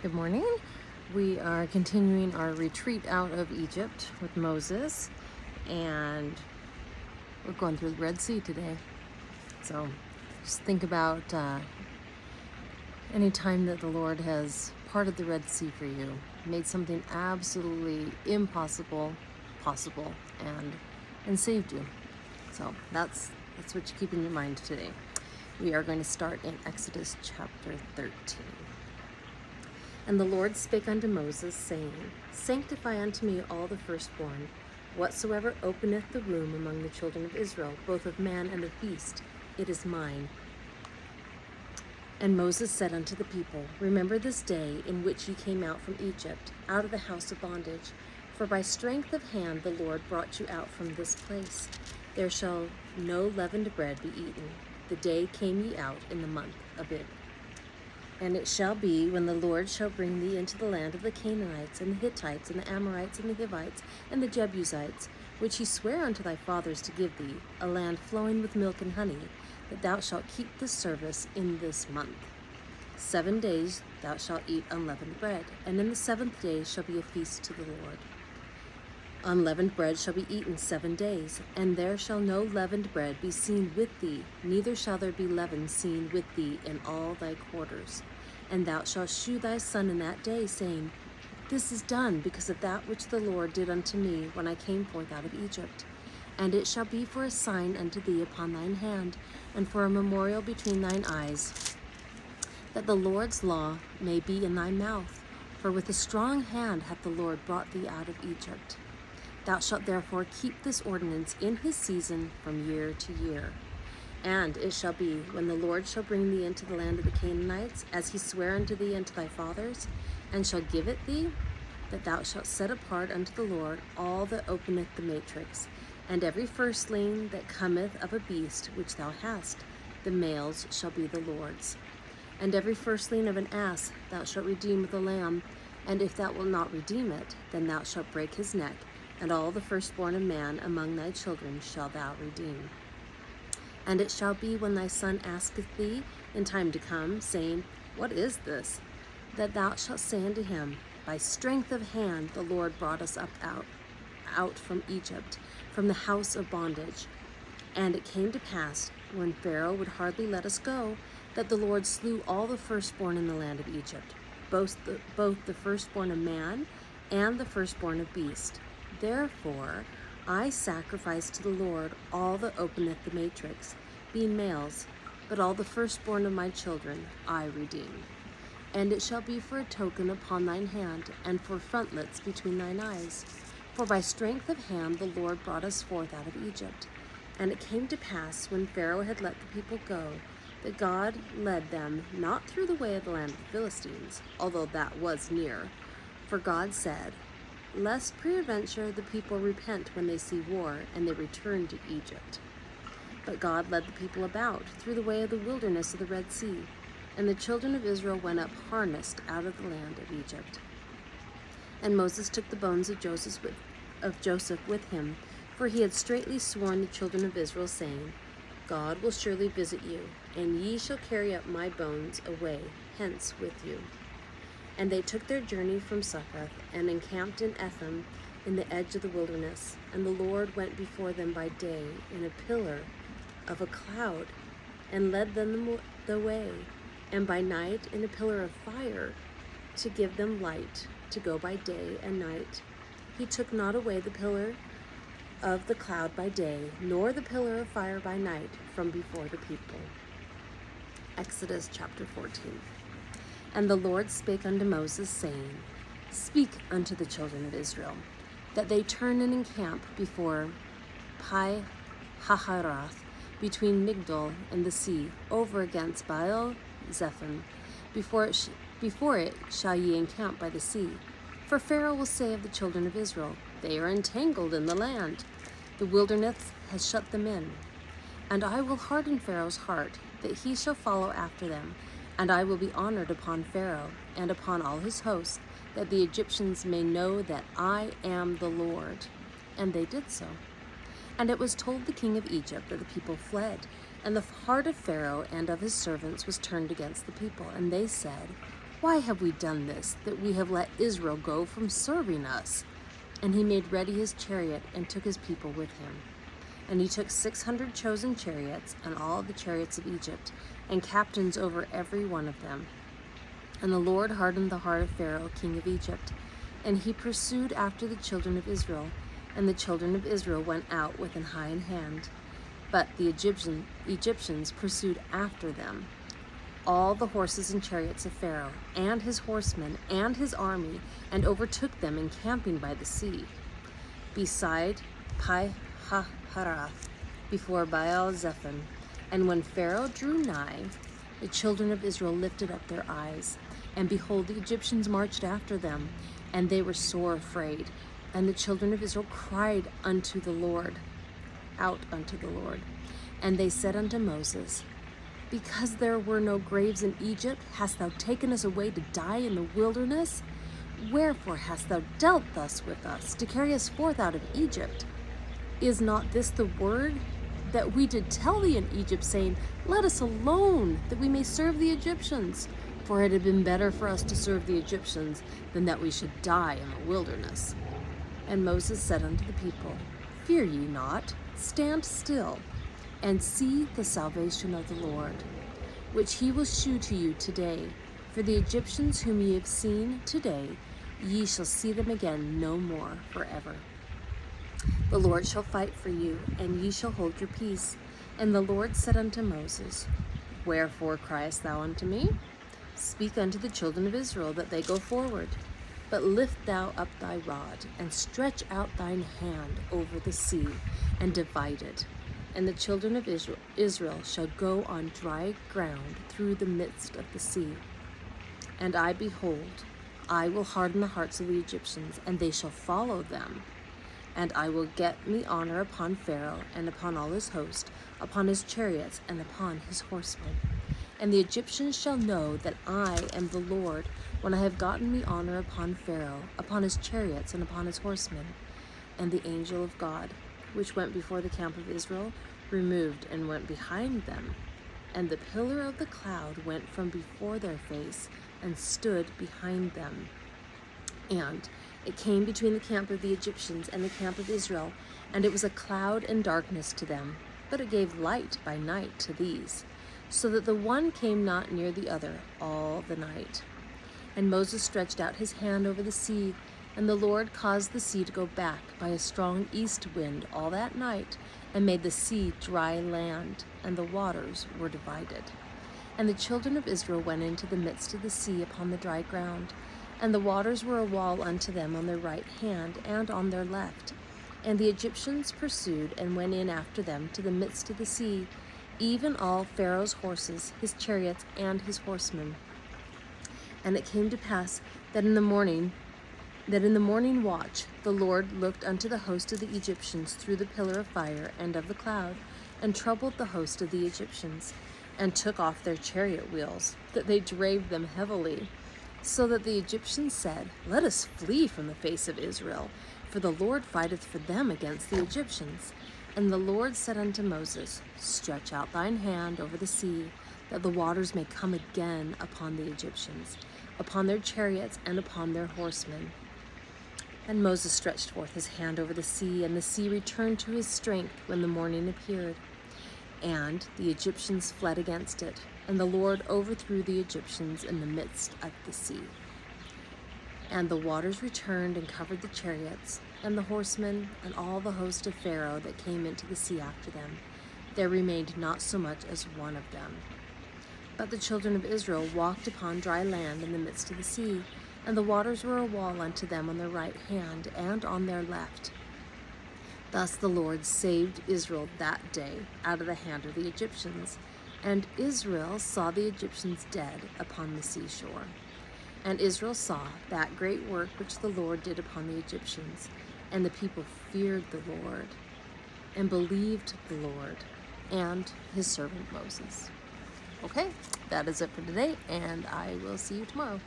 Good morning. We are continuing our retreat out of Egypt with Moses, and we're going through the Red Sea today. So just think about any time that the Lord has parted the Red Sea for you, made something absolutely impossible possible, and saved you. So that's what you keep in your mind today. We are going to start in Exodus chapter 13. And the Lord spake unto Moses, saying, Sanctify unto me all the firstborn, whatsoever openeth the womb among the children of Israel, both of man and of beast, it is mine. And Moses said unto the people, Remember this day in which ye came out from Egypt, out of the house of bondage. For by strength of hand the Lord brought you out from this place. There shall no leavened bread be eaten. The day came ye out in the month Abib. And it shall be, when the Lord shall bring thee into the land of the Canaanites, and the Hittites, and the Amorites, and the Hivites, and the Jebusites, which he sware unto thy fathers to give thee, a land flowing with milk and honey, that thou shalt keep this service in this month. 7 days thou shalt eat unleavened bread, and in the 7th day shall be a feast to the Lord. Unleavened bread shall be eaten 7 days, and there shall no leavened bread be seen with thee, neither shall there be leaven seen with thee in all thy quarters. And thou shalt shew thy son in that day, saying, This is done because of that which the Lord did unto me when I came forth out of Egypt. And it shall be for a sign unto thee upon thine hand, and for a memorial between thine eyes, that the Lord's law may be in thy mouth. For with a strong hand hath the Lord brought thee out of Egypt. Thou shalt therefore keep this ordinance in his season from year to year. And it shall be, when the Lord shall bring thee into the land of the Canaanites, as he sware unto thee and to thy fathers, and shall give it thee, that thou shalt set apart unto the Lord all that openeth the matrix, and every firstling that cometh of a beast which thou hast, the males shall be the Lord's. And every firstling of an ass thou shalt redeem with a lamb, and if thou wilt not redeem it, then thou shalt break his neck, and all the firstborn of man among thy children shalt thou redeem. And it shall be, when thy son asketh thee in time to come, saying, What is this? That thou shalt say unto him, By strength of hand the Lord brought us out from Egypt, from the house of bondage. And it came to pass, when Pharaoh would hardly let us go, that the Lord slew all the firstborn in the land of Egypt, both the firstborn of man and the firstborn of beast. Therefore I sacrifice to the Lord all that openeth the matrix, being males, but all the firstborn of my children I redeem. And it shall be for a token upon thine hand, and for frontlets between thine eyes. For by strength of hand the Lord brought us forth out of Egypt. And it came to pass, when Pharaoh had let the people go, that God led them not through the way of the land of the Philistines, although that was near. For God said, Lest peradventure the people repent when they see war, and they return to Egypt. But God led the people about through the way of the wilderness of the Red Sea, and the children of Israel went up harnessed out of the land of Egypt. And Moses took the bones of Joseph with him, for he had straitly sworn the children of Israel, saying, God will surely visit you, and ye shall carry up my bones away hence with you. And they took their journey from Succoth, and encamped in Etham, in the edge of the wilderness. And the Lord went before them by day in a pillar of a cloud, and led them the way, and by night in a pillar of fire, to give them light, to go by day and night. He took not away the pillar of the cloud by day, nor the pillar of fire by night, from before the people. Exodus chapter 14. And the Lord spake unto Moses, saying, Speak unto the children of Israel, that they turn and encamp before Pi Hahiroth, between Migdol and the sea, over against Baal Zephon. Before it shall ye encamp by the sea. For Pharaoh will say of the children of Israel, They are entangled in the land. The wilderness has shut them in. And I will harden Pharaoh's heart, that he shall follow after them. And I will be honored upon Pharaoh and upon all his host, that the Egyptians may know that I am the Lord. And they did so. And it was told the king of Egypt that the people fled, and the heart of Pharaoh and of his servants was turned against the people. And they said, Why have we done this, that we have let Israel go from serving us?" And he made ready his chariot and took his people with him. And he took 600 chosen chariots and all the chariots of Egypt, and captains over every one of them. And the Lord hardened the heart of Pharaoh, king of Egypt, and he pursued after the children of Israel. And the children of Israel went out with an high in hand. But the Egyptians pursued after them, all the horses and chariots of Pharaoh, and his horsemen, and his army, and overtook them encamping by the sea, beside Pi-hahiroth, before Baal-zephon. And when Pharaoh drew nigh, the children of Israel lifted up their eyes, and behold, the Egyptians marched after them, and they were sore afraid. And the children of Israel cried unto the Lord, out unto the Lord. And they said unto Moses, "Because there were no graves in Egypt, hast thou taken us away to die in the wilderness? Wherefore hast thou dealt thus with us, to carry us forth out of Egypt? Is not this the word that we did tell thee in Egypt, saying, Let us alone, that we may serve the Egyptians? For it had been better for us to serve the Egyptians than that we should die in the wilderness." And Moses said unto the people, "Fear ye not, stand still, and see the salvation of the Lord, which he will shew to you today. For the Egyptians whom ye have seen today, ye shall see them again no more forever. The Lord shall fight for you, and ye shall hold your peace." And the Lord said unto Moses, "Wherefore criest thou unto me? Speak unto the children of Israel that they go forward. But lift thou up thy rod, and stretch out thine hand over the sea, and divide it. And the children of Israel shall go on dry ground through the midst of the sea. And I, behold, I will harden the hearts of the Egyptians, and they shall follow them. And I will get me honor upon Pharaoh, and upon all his host, upon his chariots, and upon his horsemen. And the Egyptians shall know that I am the Lord, when I have gotten me honor upon Pharaoh, upon his chariots, and upon his horsemen." And the angel of God, which went before the camp of Israel, removed and went behind them. And the pillar of the cloud went from before their face, and stood behind them. And it came between the camp of the Egyptians and the camp of Israel, and it was a cloud and darkness to them, but it gave light by night to these, so that the one came not near the other all the night. And Moses stretched out his hand over the sea, and the Lord caused the sea to go back by a strong east wind all that night, and made the sea dry land, and the waters were divided. And the children of Israel went into the midst of the sea upon the dry ground, and the waters were a wall unto them on their right hand and on their left. And the Egyptians pursued and went in after them to the midst of the sea, even all Pharaoh's horses, his chariots, and his horsemen. And it came to pass that in the morning watch the Lord looked unto the host of the Egyptians through the pillar of fire and of the cloud, and troubled the host of the Egyptians, and took off their chariot wheels, that they drave them heavily. So that the Egyptians said, "Let us flee from the face of Israel, for the Lord fighteth for them against the Egyptians." And the Lord said unto Moses, "Stretch out thine hand over the sea, that the waters may come again upon the Egyptians, upon their chariots, and upon their horsemen." And Moses stretched forth his hand over the sea, and the sea returned to his strength when the morning appeared. And the Egyptians fled against it, and the Lord overthrew the Egyptians in the midst of the sea. And the waters returned and covered the chariots, and the horsemen, and all the host of Pharaoh that came into the sea after them. There remained not so much as one of them. But the children of Israel walked upon dry land in the midst of the sea, and the waters were a wall unto them on their right hand and on their left. Thus the Lord saved Israel that day out of the hand of the Egyptians. And Israel saw the Egyptians dead upon the seashore. And Israel saw that great work which the Lord did upon the Egyptians. And the people feared the Lord, and believed the Lord and his servant Moses. Okay, that is it for today, and I will see you tomorrow.